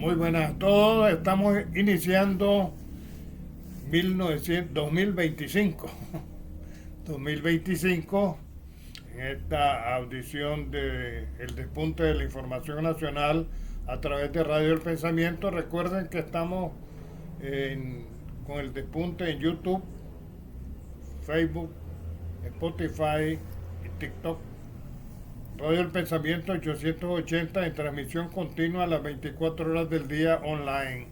Muy buenas a todos. Estamos iniciando 2025. 2025 en esta audición de El Despunte de la Información Nacional a través de Radio El Pensamiento. Recuerden que estamos con El Despunte en YouTube, Facebook, Spotify y TikTok. Radio El Pensamiento 880 en transmisión continua a las 24 horas del día online.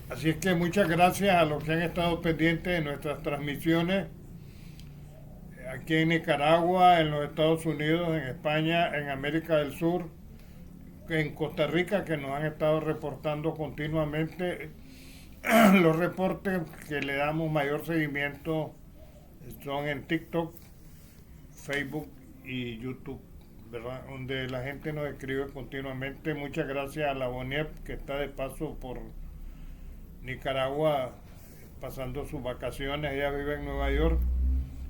Así es que muchas gracias a los que han estado pendientes de nuestras transmisiones aquí en Nicaragua, en los Estados Unidos, en España, en América del Sur, en Costa Rica, que nos han estado reportando continuamente. Los reportes que le damos mayor seguimiento son en TikTok, Facebook y YouTube, ¿verdad? Donde la gente nos escribe continuamente. Muchas gracias a la Boniep, que está de paso por Nicaragua pasando sus vacaciones. Ella vive en Nueva York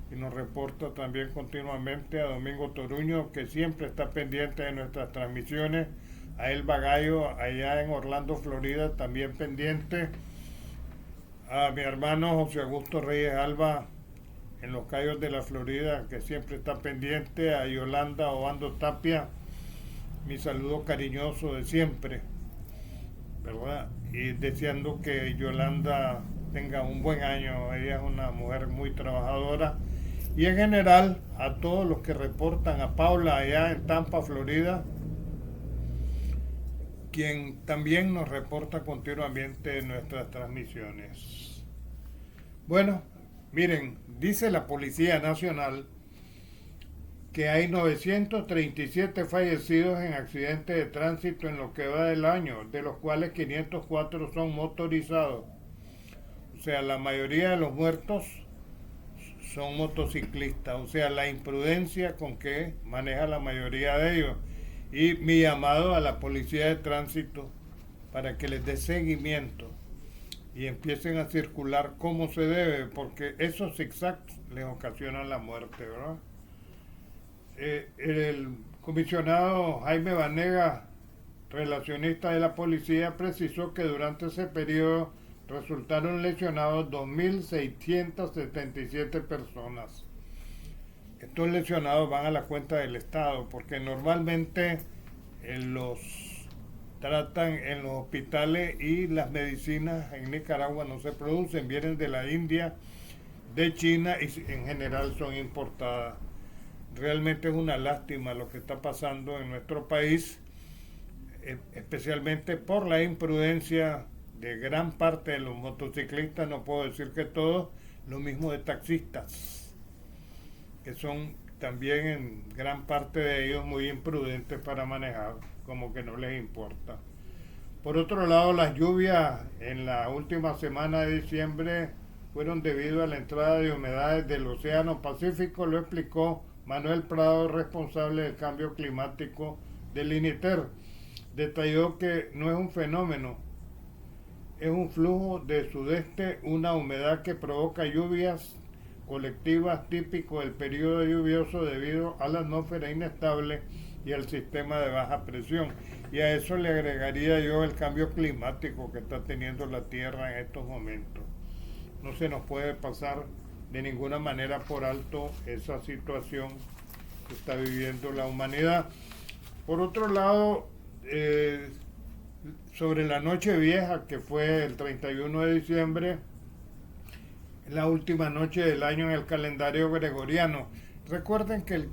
y nos reporta también continuamente. A Domingo Toruño, que siempre está pendiente de nuestras transmisiones. A Elba Gallo, allá en Orlando, Florida, también pendiente. A mi hermano José Augusto Reyes Alba en Los Cayos de la Florida, que siempre está pendiente. A Yolanda Obando Tapia, mi saludo cariñoso de siempre, ¿verdad? Y deseando que Yolanda tenga un buen año. Ella es una mujer muy trabajadora. Y en general a todos los que reportan, a Paula allá en Tampa, Florida, quien también nos reporta continuamente en nuestras transmisiones. Bueno, miren, dice la Policía Nacional que hay 937 fallecidos en accidentes de tránsito en lo que va del año, de los cuales 504 son motorizados. O sea, la mayoría de los muertos son motociclistas, o sea, la imprudencia con que maneja la mayoría de ellos. Y mi llamado a la Policía de Tránsito para que les dé seguimiento y empiecen a circular como se debe, porque esos zigzags les ocasionan la muerte, ¿verdad? El comisionado Jaime Vanega, relacionista de la policía, precisó que durante ese periodo resultaron lesionados 2.677 personas. Estos lesionados van a la cuenta del Estado, porque normalmente los tratan en los hospitales y las medicinas en Nicaragua no se producen, vienen de la India, de China y en general son importadas. Realmente es una lástima lo que está pasando en nuestro país, especialmente por la imprudencia de gran parte de los motociclistas, no puedo decir que todos, lo mismo de taxistas, que son también en gran parte de ellos muy imprudentes para manejar, como que no les importa. Por otro lado, las lluvias en la última semana de diciembre fueron debido a la entrada de humedades del Océano Pacífico, lo explicó Manuel Prado, responsable del cambio climático del INITER. Detalló que no es un fenómeno, es un flujo de sudeste, una humedad que provoca lluvias colectivas típico del periodo lluvioso debido a la atmósfera inestable y al sistema de baja presión. Y a eso le agregaría yo el cambio climático que está teniendo la Tierra en estos momentos. No se nos puede pasar de ninguna manera por alto esa situación que está viviendo la humanidad. Por otro lado, sobre la noche vieja, que fue el 31 de diciembre, la última noche del año en el calendario gregoriano. Recuerden que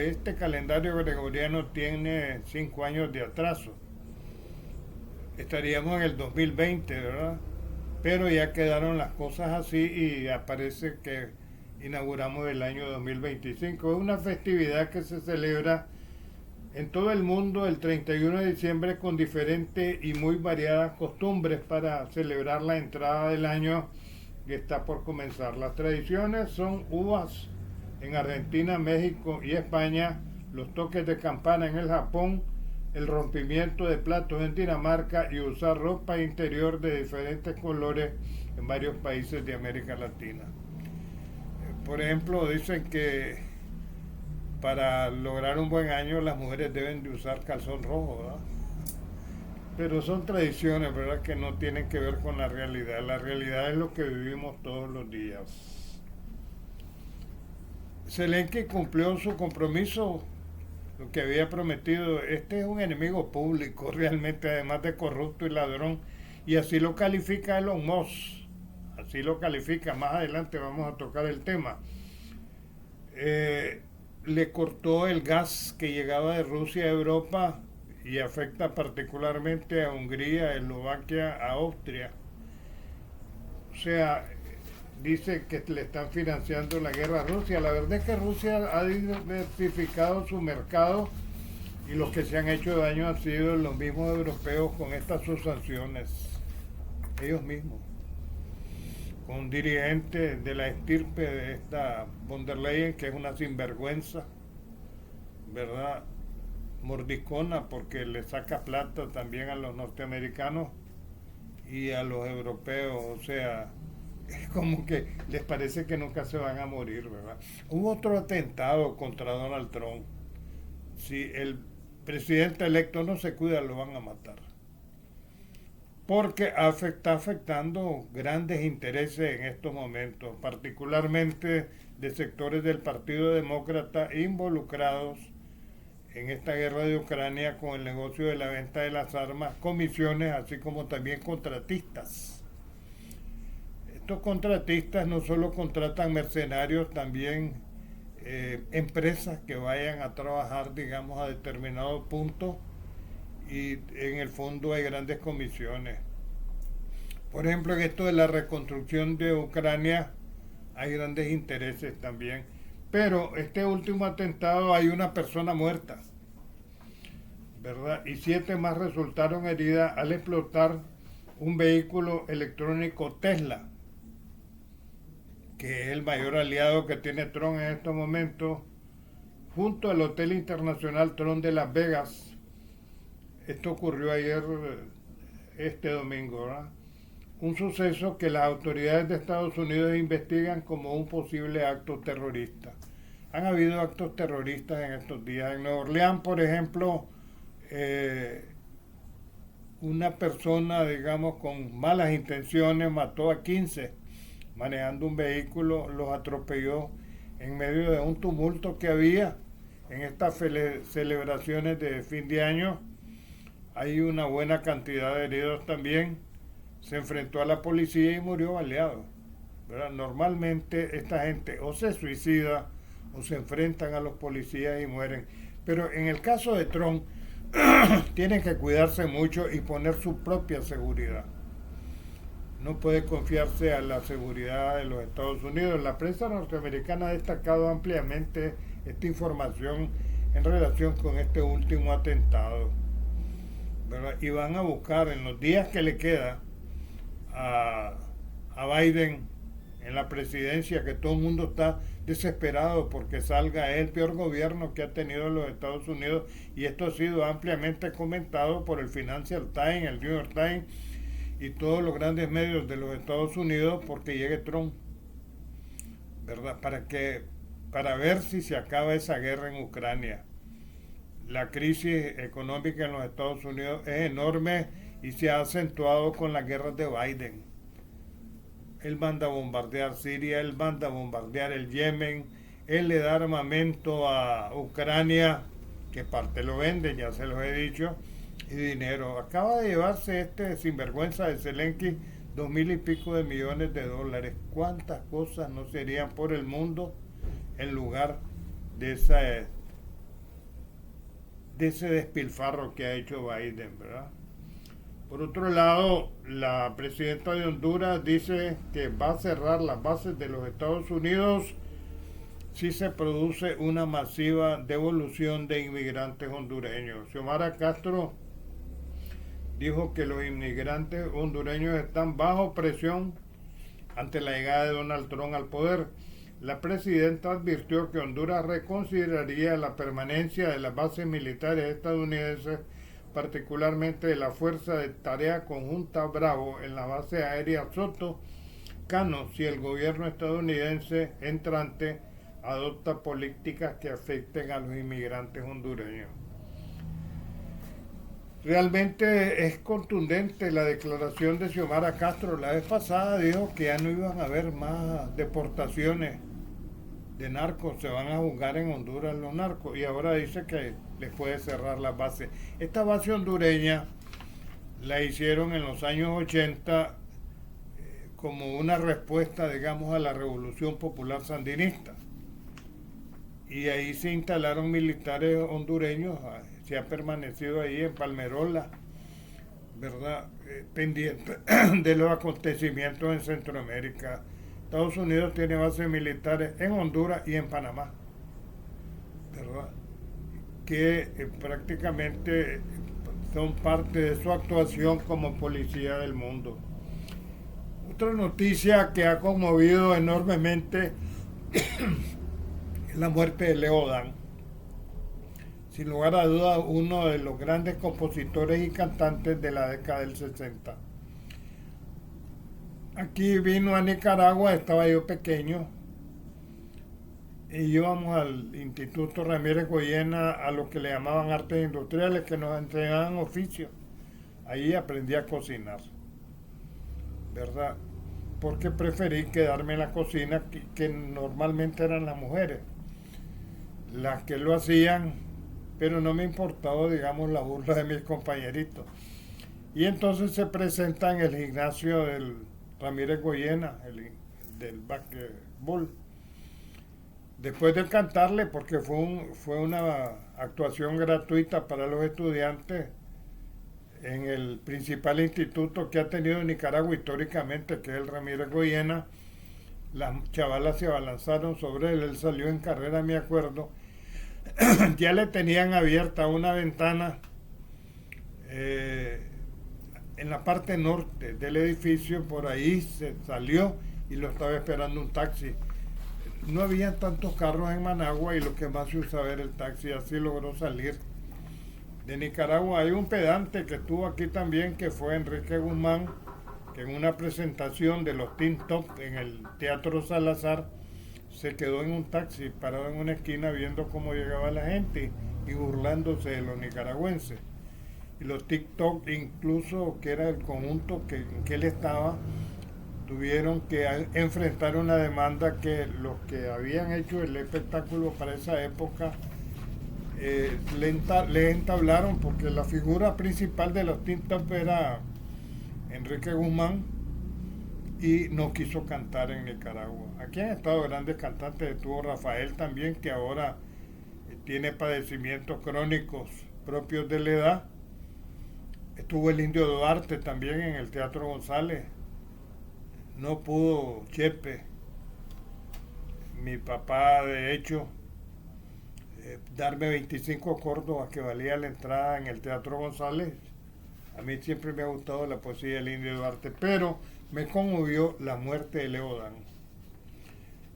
este calendario gregoriano tiene 5 años de atraso. Estaríamos en el 2020, ¿verdad? Pero ya quedaron las cosas así y aparece que inauguramos el año 2025. Es una festividad que se celebra en todo el mundo el 31 de diciembre con diferentes y muy variadas costumbres para celebrar la entrada del año que está por comenzar. Las tradiciones son uvas en Argentina, México y España, los toques de campana en el Japón, el rompimiento de platos en Dinamarca y usar ropa interior de diferentes colores en varios países de América Latina. Por ejemplo, dicen que para lograr un buen año las mujeres deben de usar calzón rojo, ¿verdad? Pero son tradiciones, ¿verdad? Que no tienen que ver con la realidad. La realidad es lo que vivimos todos los días. Zelensky cumplió su compromiso, lo que había prometido. Este es un enemigo público, realmente, además de corrupto y ladrón. Y así lo califica Elon Musk. Así lo califica. Más adelante vamos a tocar el tema. Eh, Le cortó el gas que llegaba de Rusia a Europa y afecta particularmente a Hungría, a Eslovaquia, a Austria. O sea, dice que le están financiando la guerra a Rusia. La verdad es que Rusia ha diversificado su mercado y los que se han hecho daño han sido los mismos europeos con estas sus sanciones. Ellos mismos. Con un dirigente de la estirpe de esta von der Leyen, que es una sinvergüenza, ¿verdad? Mordiscona, porque le saca plata también a los norteamericanos y a los europeos. O sea, es como que les parece que nunca se van a morir, ¿verdad? Hubo otro atentado contra Donald Trump. Si el presidente electo no se cuida, lo van a matar. Porque está afectando grandes intereses en estos momentos, particularmente de sectores del Partido Demócrata involucrados en esta guerra de Ucrania con el negocio de la venta de las armas, comisiones, así como también contratistas. Estos contratistas no solo contratan mercenarios, también empresas que vayan a trabajar, digamos, a determinado punto, y en el fondo hay grandes comisiones. Por ejemplo, en esto de la reconstrucción de Ucrania hay grandes intereses también. Pero este último atentado hay una persona muerta, ¿verdad? Y 7 más resultaron heridas al explotar un vehículo electrónico Tesla, que es el mayor aliado que tiene Trump en estos momentos, junto al Hotel Internacional Trump de Las Vegas. Esto ocurrió ayer, este domingo, ¿verdad? Un suceso que las autoridades de Estados Unidos investigan como un posible acto terrorista. Han habido actos terroristas en estos días. En Nueva Orleans, por ejemplo, una persona, digamos, con malas intenciones mató a 15 manejando un vehículo, los atropelló en medio de un tumulto que había en estas celebraciones de fin de año. Hay una buena cantidad de heridos también. Se enfrentó a la policía y murió baleado, ¿verdad? Normalmente esta gente o se suicida o se enfrentan a los policías y mueren. Pero en el caso de Trump, tienen que cuidarse mucho y poner su propia seguridad. No puede confiarse a la seguridad de los Estados Unidos. La prensa norteamericana ha destacado ampliamente esta información en relación con este último atentado, ¿verdad? Y van a buscar en los días que le queda a Biden en la presidencia, que todo el mundo está desesperado porque salga. Es el peor gobierno que ha tenido los Estados Unidos, y esto ha sido ampliamente comentado por el Financial Times, el New York Times y todos los grandes medios de los Estados Unidos, porque llegue Trump, ¿verdad? Para ver si se acaba esa guerra en Ucrania. La crisis económica en los Estados Unidos es enorme y se ha acentuado con las guerras de Biden. Él manda a bombardear Siria, él manda a bombardear el Yemen, él le da armamento a Ucrania, que parte lo vende, ya se los he dicho, y dinero. Acaba de llevarse este sinvergüenza de Zelensky 2.000 y pico de millones de dólares. ¿Cuántas cosas no serían por el mundo en lugar de ese despilfarro que ha hecho Biden, ¿verdad? Por otro lado, la presidenta de Honduras dice que va a cerrar las bases de los Estados Unidos si se produce una masiva devolución de inmigrantes hondureños. Xiomara Castro dijo que los inmigrantes hondureños están bajo presión ante la llegada de Donald Trump al poder. La presidenta advirtió que Honduras reconsideraría la permanencia de las bases militares estadounidenses, particularmente de la Fuerza de Tarea Conjunta Bravo en la base aérea Soto Cano, si el gobierno estadounidense entrante adopta políticas que afecten a los inmigrantes hondureños. Realmente es contundente la declaración de Xiomara Castro. La vez pasada dijo que ya no iban a haber más deportaciones de narcos, se van a juzgar en Honduras los narcos, y ahora dice que les puede cerrar las bases. Esta base hondureña la hicieron en los años 80 como una respuesta, digamos, a la Revolución Popular Sandinista. Y ahí se instalaron militares hondureños, se ha permanecido ahí en Palmerola, ¿verdad? Pendiente de los acontecimientos en Centroamérica. Estados Unidos tiene bases militares en Honduras y en Panamá, ¿verdad? Que prácticamente son parte de su actuación como policía del mundo. Otra noticia que ha conmovido enormemente es la muerte de Leo Dan. Sin lugar a dudas, uno de los grandes compositores y cantantes de la década del 60. Aquí vino a Nicaragua, estaba yo pequeño, y íbamos al Instituto Ramírez Goyena a lo que le llamaban artes industriales, que nos enseñaban oficios. Ahí aprendí a cocinar, ¿verdad? Porque preferí quedarme en la cocina, que normalmente eran las mujeres las que lo hacían, pero no me importaba, digamos, la burla de mis compañeritos. Y entonces se presenta en el gimnasio del Ramírez Goyena, del básquetbol. Después de cantarle, porque fue una actuación gratuita para los estudiantes en el principal instituto que ha tenido Nicaragua históricamente, que es el Ramírez Goyena, las chavalas se abalanzaron sobre él salió en carrera, me acuerdo. Ya le tenían abierta una ventana en la parte norte del edificio, por ahí se salió y lo estaba esperando un taxi. No había tantos carros en Managua y lo que más se usaba era el taxi, así logró salir de Nicaragua. Hay un pedante que estuvo aquí también, que fue Enrique Guzmán, que en una presentación de los Teen Top en el Teatro Salazar se quedó en un taxi parado en una esquina viendo cómo llegaba la gente y burlándose de los nicaragüenses. Y los TikTok, incluso, que era el conjunto que él estaba, tuvieron que enfrentar una demanda que los que habían hecho el espectáculo para esa época le entablaron, porque la figura principal de los Teen Top era Enrique Guzmán y no quiso cantar en Nicaragua. Aquí han estado grandes cantantes, estuvo Rafael también, que ahora tiene padecimientos crónicos propios de la edad. Estuvo el Indio Duarte también en el Teatro González. No pudo Chepe, mi papá, de hecho, darme 25 córdobas que valía la entrada en el Teatro González. A mí siempre me ha gustado la poesía del Indio Duarte, pero me conmovió la muerte de Leo Dan.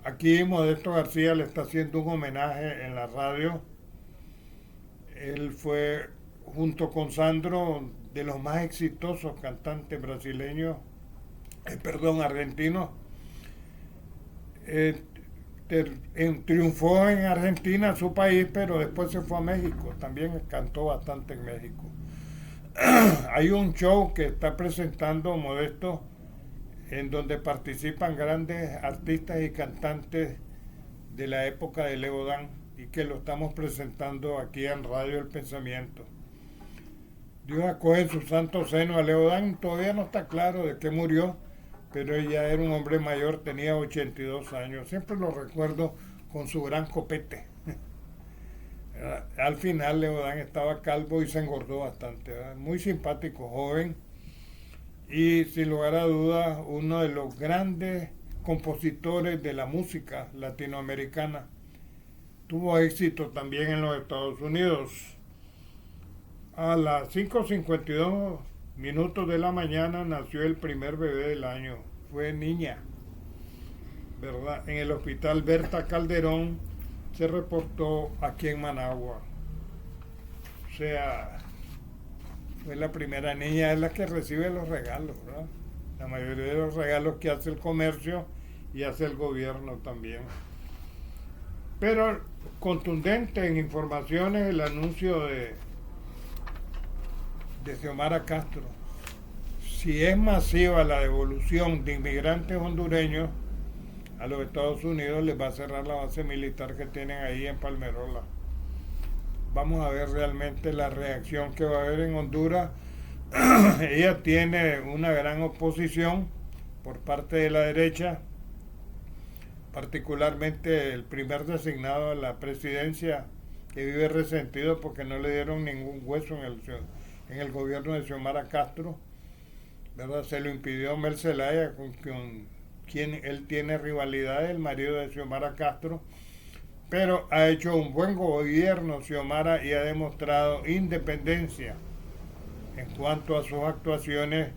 Aquí Modesto García le está haciendo un homenaje en la radio. Él fue, junto con Sandro, de los más exitosos cantantes brasileños, argentinos. Triunfó en Argentina, su país, pero después se fue a México. También cantó bastante en México. Hay un show que está presentando Modesto, en donde participan grandes artistas y cantantes de la época de Leo Dan, y que lo estamos presentando aquí en Radio El Pensamiento. Dios acoge en su santo seno a Leo Dan. Todavía no está claro de qué murió, pero ella era un hombre mayor, tenía 82 años. Siempre lo recuerdo con su gran copete. Al final Leo Dan estaba calvo y se engordó bastante, ¿verdad? Muy simpático, joven, y sin lugar a dudas uno de los grandes compositores de la música latinoamericana. Tuvo éxito también en los Estados Unidos. A las 5:52 de la mañana nació el primer bebé del año. Fue niña, ¿verdad? En el hospital Berta Calderón, se reportó aquí en Managua. O sea, fue la primera niña, es la que recibe los regalos, ¿verdad? La mayoría de los regalos que hace el comercio y hace el gobierno también. Pero contundente en informaciones el anuncio de Xiomara Castro. Si es masiva la devolución de inmigrantes hondureños a los Estados Unidos, les va a cerrar la base militar que tienen ahí en Palmerola. Vamos a ver realmente la reacción que va a haber en Honduras. Ella tiene una gran oposición por parte de la derecha, particularmente el primer designado a la presidencia, que vive resentido porque no le dieron ningún hueso en el gobierno de Xiomara Castro, ¿verdad? Se lo impidió Mel Zelaya, con quien él tiene rivalidad, el marido de Xiomara Castro, pero ha hecho un buen gobierno Xiomara y ha demostrado independencia en cuanto a sus actuaciones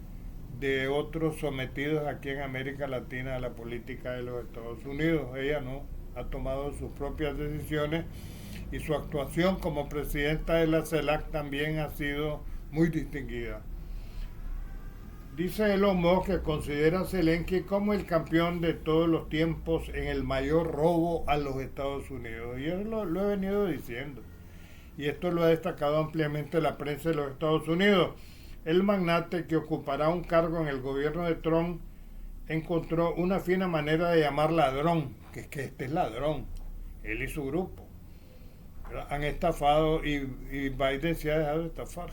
de otros sometidos aquí en América Latina a la política de los Estados Unidos. Ella no, ha tomado sus propias decisiones y su actuación como presidenta de la CELAC también ha sido muy distinguida. Dice Elon Musk que considera a Zelensky como el campeón de todos los tiempos en el mayor robo a los Estados Unidos. Y yo lo he venido diciendo. Y esto lo ha destacado ampliamente la prensa de los Estados Unidos. El magnate que ocupará un cargo en el gobierno de Trump encontró una fina manera de llamar ladrón, que es que este es ladrón, él y su grupo. Han estafado y Biden se ha dejado estafar.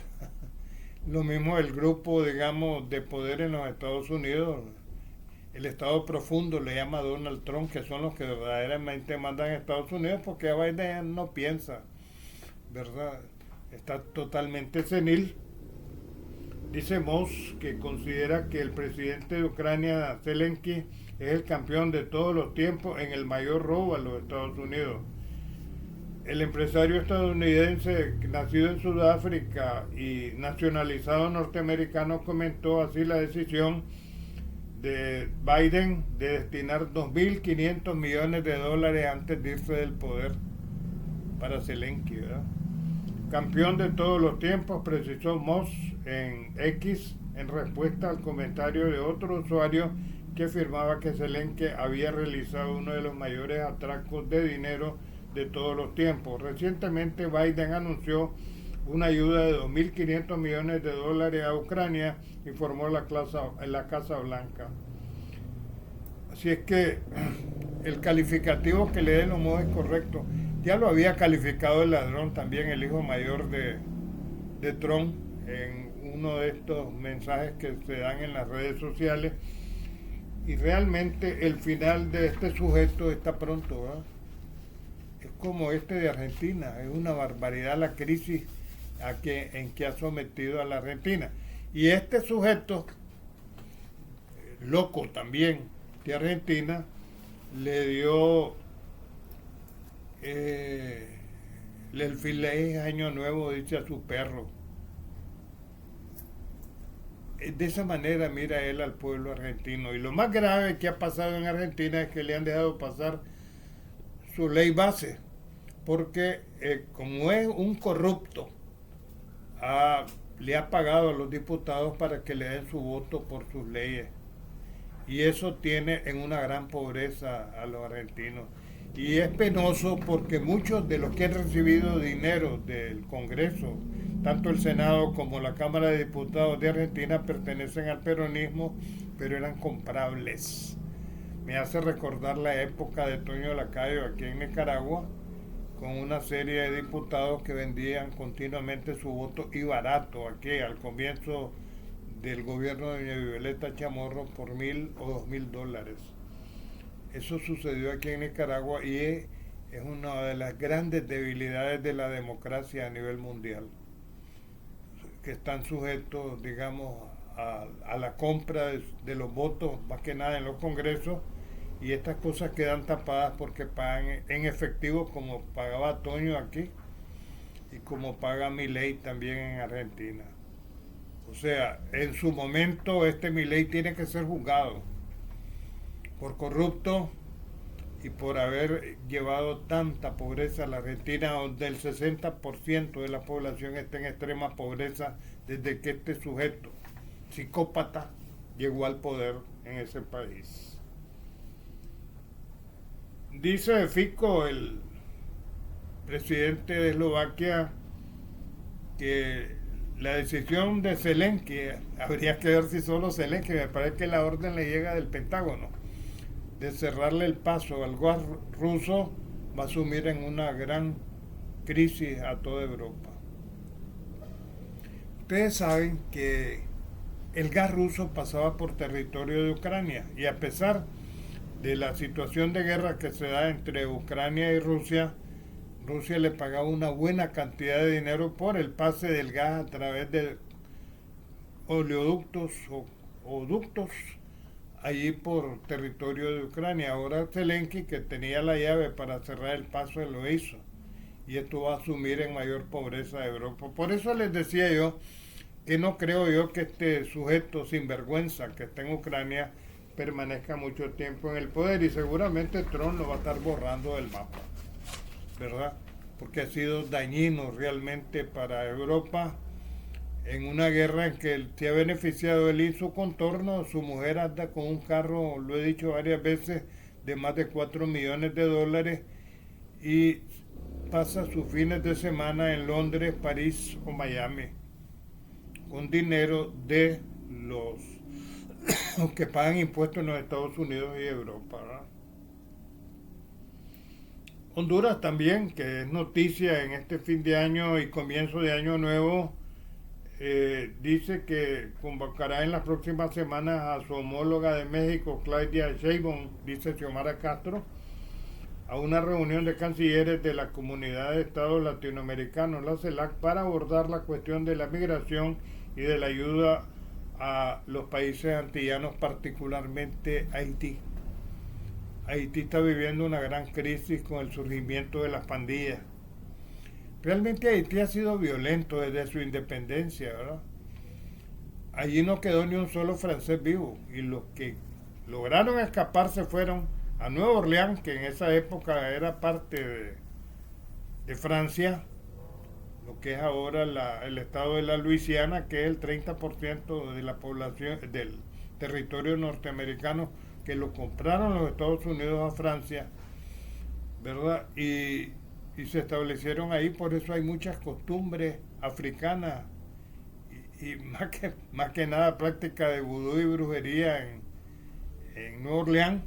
Lo mismo el grupo, digamos, de poder en los Estados Unidos, el Estado profundo le llama a Donald Trump, que son los que verdaderamente mandan en Estados Unidos, porque Biden no piensa, ¿verdad? Está totalmente senil. Dice Moss que considera que el presidente de Ucrania, Zelensky, es el campeón de todos los tiempos en el mayor robo a los Estados Unidos. El empresario estadounidense nacido en Sudáfrica y nacionalizado norteamericano comentó así la decisión de Biden de destinar 2.500 millones de dólares antes de irse del poder para Zelensky, ¿verdad? Campeón de todos los tiempos, precisó Moss en X en respuesta al comentario de otro usuario que afirmaba que Zelensky había realizado uno de los mayores atracos de dinero de todos los tiempos. Recientemente Biden anunció una ayuda de 2.500 millones de dólares a Ucrania, informó la Casa Blanca. Así es que el calificativo que le den los modos es correcto. Ya lo había calificado el ladrón también, el hijo mayor de Trump, en uno de estos mensajes que se dan en las redes sociales. Y realmente el final de este sujeto está pronto, ¿verdad? Es como este de Argentina, es una barbaridad la crisis en que ha sometido a la Argentina. Y este sujeto, loco también, de Argentina, le dio el feliz año nuevo, dice, a su perro. De esa manera mira él al pueblo argentino. Y lo más grave que ha pasado en Argentina es que le han dejado pasar su ley base, porque como es un corrupto, le ha pagado a los diputados para que le den su voto por sus leyes, y eso tiene en una gran pobreza a los argentinos. Y es penoso porque muchos de los que han recibido dinero del Congreso, tanto el Senado como la Cámara de Diputados de Argentina, pertenecen al peronismo, pero eran comprables. Me hace recordar la época de Toño Lacayo aquí en Nicaragua, con una serie de diputados que vendían continuamente su voto y barato aquí al comienzo del gobierno de doña Violeta Chamorro por $1,000 o $2,000. Eso sucedió aquí en Nicaragua y es una de las grandes debilidades de la democracia a nivel mundial, que están sujetos, digamos, a la compra de los votos, más que nada en los congresos, y estas cosas quedan tapadas porque pagan en efectivo, como pagaba Toño aquí y como paga Milei también en Argentina. O sea, en su momento Milei tiene que ser juzgado por corrupto y por haber llevado tanta pobreza a la Argentina, donde el 60% de la población está en extrema pobreza desde que este sujeto psicópata llegó al poder en ese país. Dice Fico, el presidente de Eslovaquia, que la decisión de Zelensky, habría que ver si solo Zelensky, me parece que la orden le llega del Pentágono, de cerrarle el paso al gas ruso, va a sumir en una gran crisis a toda Europa. Ustedes saben que el gas ruso pasaba por territorio de Ucrania y a pesar de la situación de guerra que se da entre Ucrania y Rusia, Rusia le pagaba una buena cantidad de dinero por el pase del gas a través de oleoductos o ductos allí por territorio de Ucrania. Ahora Zelensky, que tenía la llave para cerrar el paso, lo hizo. Y esto va a sumir en mayor pobreza a Europa. Por eso les decía yo que no creo yo que este sujeto sinvergüenza que está en Ucrania permanezca mucho tiempo en el poder y seguramente Trump lo va a estar borrando del mapa, ¿verdad? Porque ha sido dañino realmente para Europa en una guerra en que se ha beneficiado él y su contorno. Su mujer anda con un carro, lo he dicho varias veces, de más de 4 millones de dólares y pasa sus fines de semana en Londres, París o Miami con dinero de los que pagan impuestos en los Estados Unidos y Europa, ¿verdad? Honduras también, que es noticia en este fin de año y comienzo de año nuevo, dice que convocará en las próximas semanas a su homóloga de México, Claudia Sheinbaum, dice Xiomara Castro, a una reunión de cancilleres de la Comunidad de Estados Latinoamericanos, la CELAC, para abordar la cuestión de la migración y de la ayuda a los países antillanos, particularmente Haití. Haití está viviendo una gran crisis con el surgimiento de las pandillas. Realmente Haití ha sido violento desde su independencia, ¿verdad? Allí no quedó ni un solo francés vivo y los que lograron escaparse fueron a Nueva Orleans, que en esa época era parte de Francia, lo que es ahora el estado de la Luisiana, que es el 30% de la población del territorio norteamericano, que lo compraron los Estados Unidos a Francia, ¿verdad? Y se establecieron ahí, por eso hay muchas costumbres africanas y más que nada práctica de vudú y brujería en Nueva Orleans,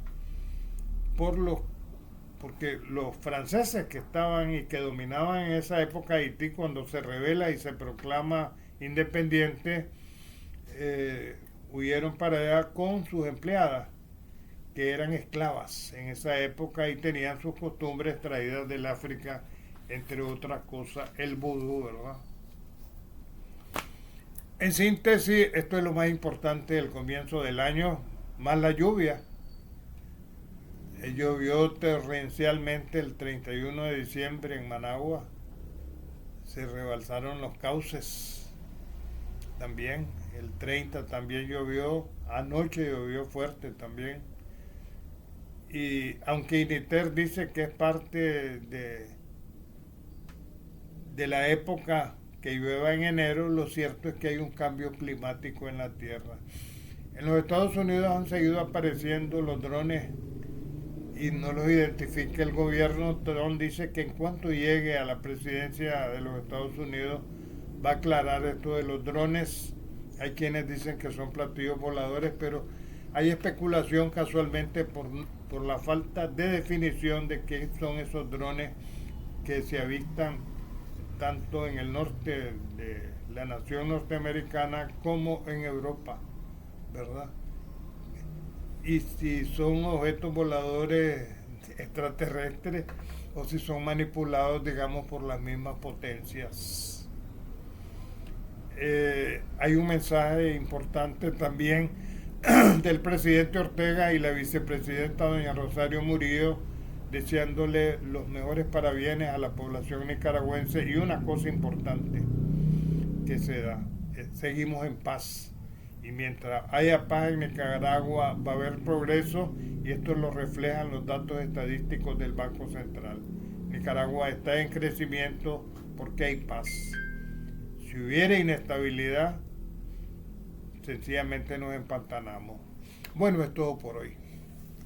porque los franceses que estaban y que dominaban en esa época Haití, cuando se rebela y se proclama independiente, huyeron para allá con sus empleadas, que eran esclavas en esa época y tenían sus costumbres traídas del África, entre otras cosas, el vudú, ¿verdad? En síntesis, esto es lo más importante del comienzo del año, más la lluvia. Llovió torrencialmente el 31 de diciembre en Managua, se rebalsaron los cauces también, el 30 también llovió, anoche llovió fuerte también. Y aunque INITER dice que es parte de la época que llueva en enero, lo cierto es que hay un cambio climático en la Tierra. En los Estados Unidos han seguido apareciendo los drones y no los identifica el gobierno. Trump dice que en cuanto llegue a la presidencia de los Estados Unidos va a aclarar esto de los drones. Hay quienes dicen que son platillos voladores, pero hay especulación casualmente por la falta de definición de qué son esos drones que se avistan tanto en el norte de la nación norteamericana como en Europa, ¿verdad? Y si son objetos voladores extraterrestres o si son manipulados, digamos, por las mismas potencias. Hay un mensaje importante también del presidente Ortega y la vicepresidenta doña Rosario Murillo, deseándole los mejores parabienes a la población nicaragüense. Y una cosa importante que se da, seguimos en paz. Y mientras haya paz en Nicaragua va a haber progreso, y esto lo reflejan los datos estadísticos del Banco Central. Nicaragua está en crecimiento porque hay paz. Si hubiera inestabilidad, sencillamente nos empantanamos. Bueno, es todo por hoy.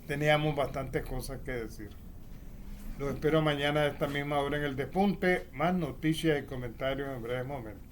Teníamos bastantes cosas que decir. Los espero mañana a esta misma hora en El Despunte. Más noticias y comentarios en breves momentos.